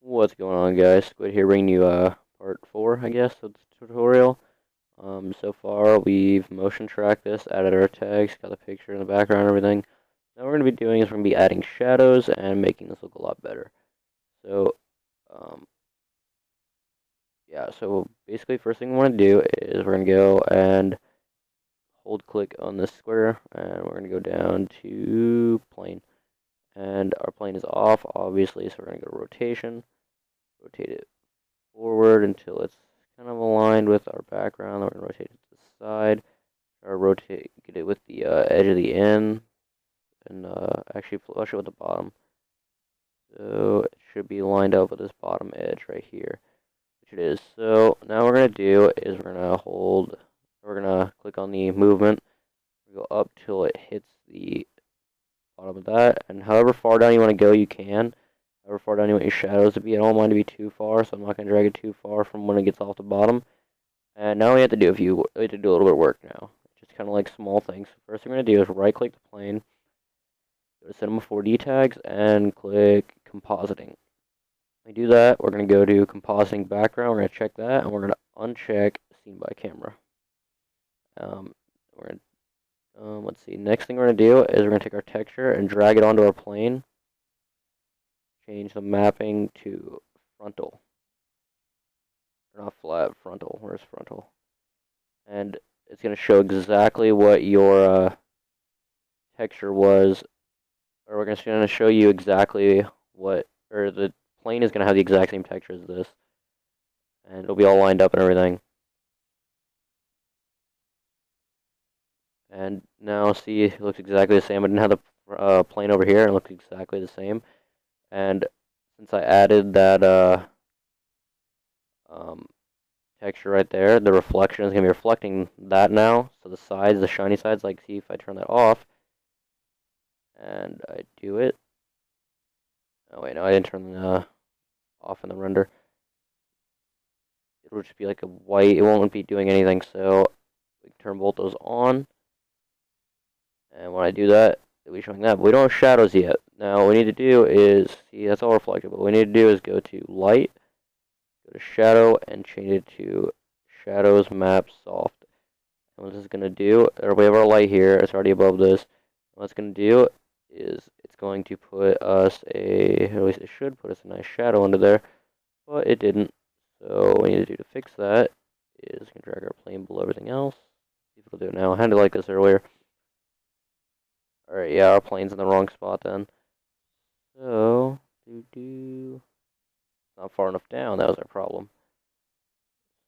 What's going on, guys? Squid here bringing you part 4, I guess, of the tutorial. So far we've motion tracked this, added our tags, got the picture in the background and everything. Now what we're going to be doing is we're going to be adding shadows and making this look a lot better. So, um, yeah, so basically first thing we want to do is we're going to go and hold click on this square, and we're going to go down to plane. And our plane is off, obviously, so we're going to go to rotation, rotate it forward until it's kind of aligned with our background. Then we're going to rotate it to the side, or rotate, get it with the edge of the end, and actually flush it with the bottom. So it should be lined up with this bottom edge right here, which it is. So now what we're going to do is we're going to click on the movement, go up till it hits the bottom of that, and however far down you want to go, you can. However far down you want your shadows to be. I don't want it to be too far, so I'm not going to drag it too far from when it gets off the bottom. And now we have to do a little bit of work now. Just kind of like small things. First thing we're going to do is right-click the plane, go to Cinema 4D tags, and click Compositing. When we do that, we're going to go to Compositing Background. We're going to check that, and we're going to uncheck Scene by Camera. We're going to, let's see. Next thing we're going to do is we're going to take our texture and drag it onto our plane. Change the mapping to frontal. Not flat, frontal. Where's frontal? And it's going to show exactly what your texture was, or we're just going to show you exactly what, or the plane is going to have the exact same texture as this, and it'll be all lined up and everything. And now see, it looks exactly the same. I didn't have the plane over here, and it looks exactly the same. And since I added that texture right there, the reflection is going to be reflecting that now. So the sides, the shiny sides, like see if I turn that off, and I do it. Oh wait, no, I didn't turn the off in the render. It will just be like a white, it won't be doing anything, so we can turn both those on. And when I do that, it'll be showing that, but we don't have shadows yet. Now what we need to do is, see, that's all reflective, but what we need to do is go to light, go to shadow, and change it to shadows map soft. And what this is going to do, or we have our light here, it's already above this. What it's going to do is it's going to put us at least it should put us a nice shadow under there, but it didn't. So what we need to do to fix that is we can drag our plane below everything else. See if it'll do it now. I had it like this earlier. Alright, yeah, our plane's in the wrong spot then. So, not far enough down, that was our problem.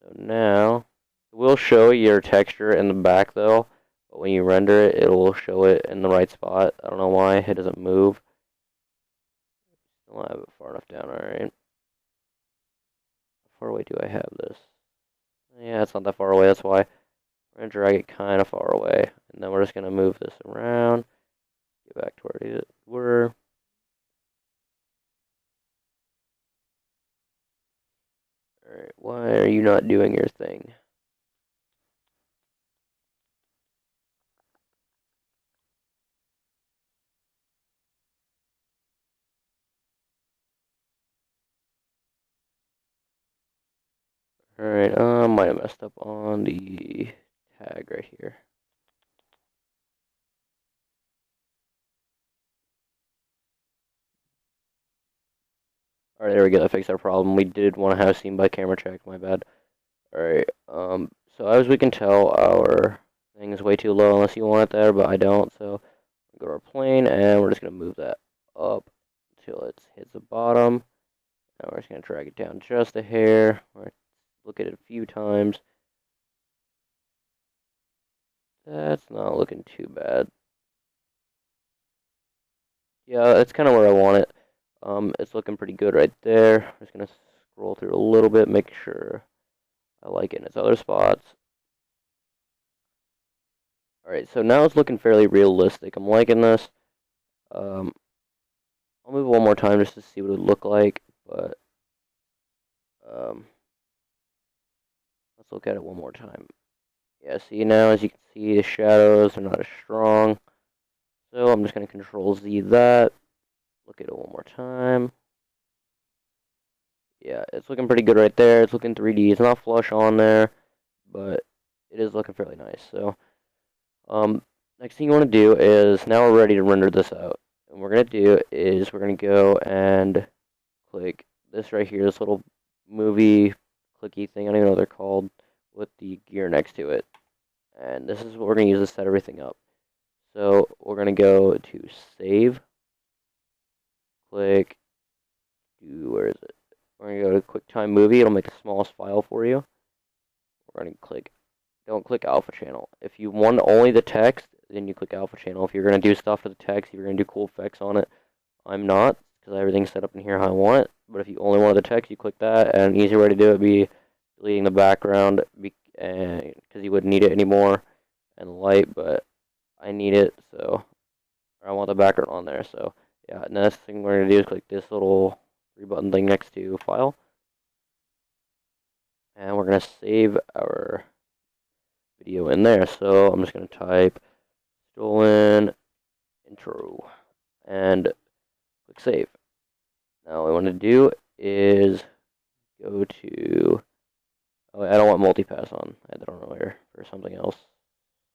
So now, it will show your texture in the back though, but when you render it, it will show it in the right spot. I don't know why it doesn't move. Still not have it far enough down, alright. How far away do I have this? Yeah, it's not that far away, that's why. We're going to drag it kind of far away, and then we're just going to move this around. Get back to where we were. Alright, why are you not doing your thing? Alright, might have messed up on the tag right here. Alright, there we go, that fixed our problem. We did want to have Scene by Camera check, my bad. Alright, so as we can tell, our thing is way too low unless you want it there, but I don't, so go to our plane, and we're just going to move that up until it hits the bottom. Now we're just going to drag it down just a hair. Look at it a few times. That's not looking too bad. Yeah, that's kind of where I want it. It's looking pretty good right there. I'm just going to scroll through a little bit, make sure I like it in its other spots. Alright, so now it's looking fairly realistic. I'm liking this. I'll move one more time just to see what it would look like, but let's look at it one more time. Yeah, see now, as you can see, the shadows are not as strong. So I'm just going to Control Z that. Look at it one more time. yeah, it's looking pretty good right there. It's looking 3D. It's not flush on there, but it is looking fairly nice. So, next thing you want to do is now we're ready to render this out. And what we're gonna do is we're gonna go and click this right here, this little movie clicky thing. I don't even know what they're called, with the gear next to it. And this is what we're gonna use to set everything up. So we're gonna go to save. Click. Where is it? We're gonna go to QuickTime Movie. It'll make the smallest file for you. We're gonna click. Don't click Alpha Channel. If you want only the text, then you click Alpha Channel. If you're gonna do stuff for the text, if you're gonna do cool effects on it, I'm not, because everything's set up in here how I want it. But if you only want the text, you click that. And an easier way to do it would be deleting the background, because you wouldn't need it anymore, and light. But I need it, so I want the background on there. So yeah, next thing we're gonna do is click this little 3-button thing next to File, and we're gonna save our video in there. So I'm just gonna type stolen intro and click save. Now what I want to do is go to, oh, I don't want multipass on. I had that on earlier for something else.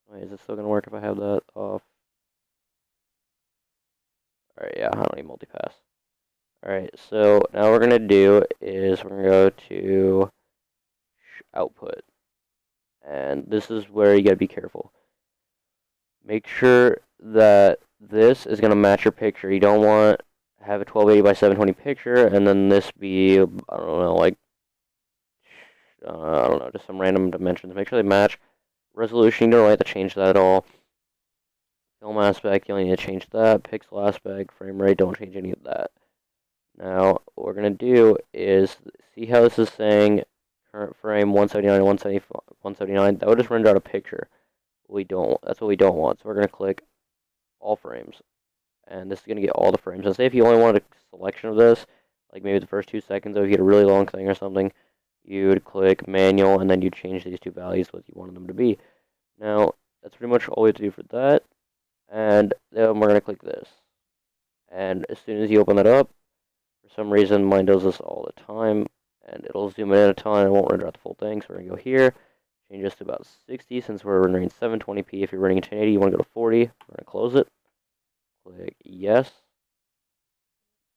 Wait, is it still gonna work if I have that off? Alright, yeah, I don't need multipass. Alright, so now what we're gonna do is we're gonna go to output. And this is where you gotta be careful. Make sure that this is gonna match your picture. You don't want to have a 1280 by 720 picture and then this be, I don't know, like, I don't know, just some random dimensions. Make sure they match. Resolution, you don't really have to change that at all. Film aspect, you only need to change that. Pixel aspect, frame rate, don't change any of that. Now, what we're going to do is, see how this is saying current frame 179 and 179? That would just render out a picture. That's what we don't want. So we're going to click all frames. And this is going to get all the frames. And say if you only want a selection of this, like maybe the first 2 seconds, or if you get a really long thing or something, you would click manual, and then you change these two values what you wanted them to be. Now, that's pretty much all we have to do for that. And then we're going to click this. And as soon as you open that up, for some reason, mine does this all the time, and it'll zoom in at a time. It won't render out the full thing, so we're going to go here, change this to about 60, since we're rendering 720p. If you're running in 1080, you want to go to 40. We're going to close it. Click yes.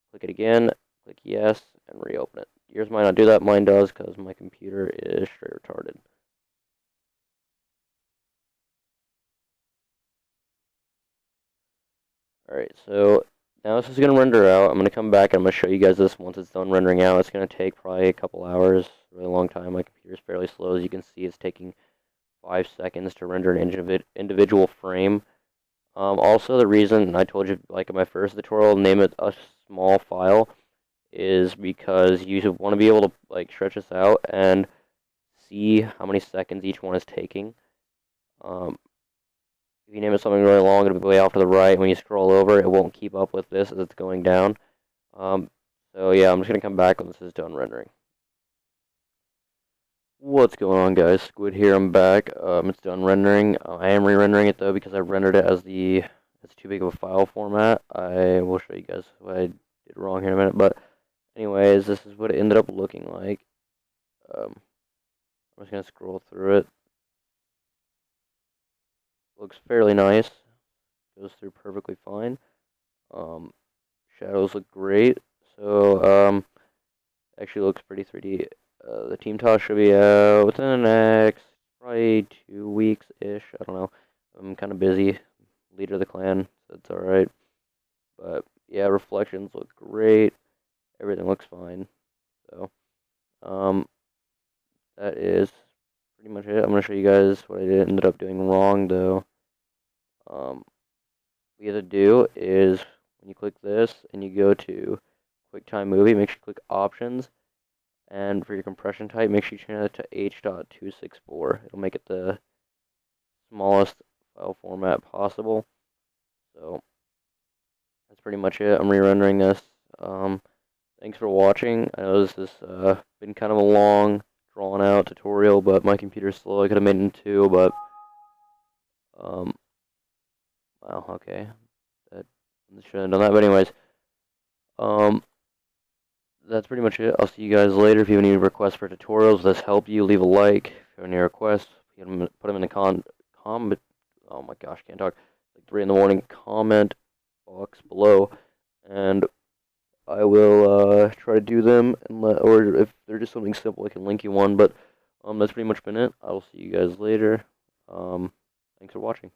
Click it again. Click yes, and reopen it. Yours might not do that. Mine does, because my computer is straight retarded. Alright, so now this is going to render out. I'm going to come back and I'm going to show you guys this once it's done rendering out. It's going to take probably a couple hours, a really long time. My computer's fairly slow. As you can see, it's taking 5 seconds to render an individual frame. Also, the reason I told you, like in my first tutorial, name it a small file, is because you want to be able to like stretch this out and see how many seconds each one is taking. If you name it something really long, it'll be way off to the right. When you scroll over, it won't keep up with this as it's going down. So yeah, I'm just going to come back when this is done rendering. What's going on, guys? Squid here, I'm back. It's done rendering. I am re-rendering it, though, because I rendered it as it's too big of a file format. I will show you guys what I did wrong here in a minute, but anyways, this is what it ended up looking like. I'm just going to scroll through it. Looks fairly nice. Goes through perfectly fine. Shadows look great. So, actually looks pretty 3D. The Team Toss should be out within the next probably 2 weeks-ish. I don't know. I'm kind of busy. Leader of the clan, so it's alright. But, yeah, reflections look great. Everything looks fine. So, that is pretty much it. I'm going to show you guys what I ended up doing wrong, though. What you have to do is, when you click this, and you go to QuickTime Movie, make sure you click Options. And for your compression type, make sure you change it to H.264. It'll make it the smallest file format possible. So, that's pretty much it. I'm re-rendering this. Thanks for watching. I know this has been kind of a long, drawn-out tutorial, but my computer's slow. I could have made it in 2, but, well, okay. I shouldn't have done that, but anyways, that's pretty much it. I'll see you guys later. If you have any requests for tutorials, this help you, leave a like. If you have any requests, put them in the comment. Oh my gosh, can't talk. Like 3 in the morning, comment box below, and I will try to do them, and or if they're just something simple, I can link you one. But that's pretty much been it. I will see you guys later. Thanks for watching.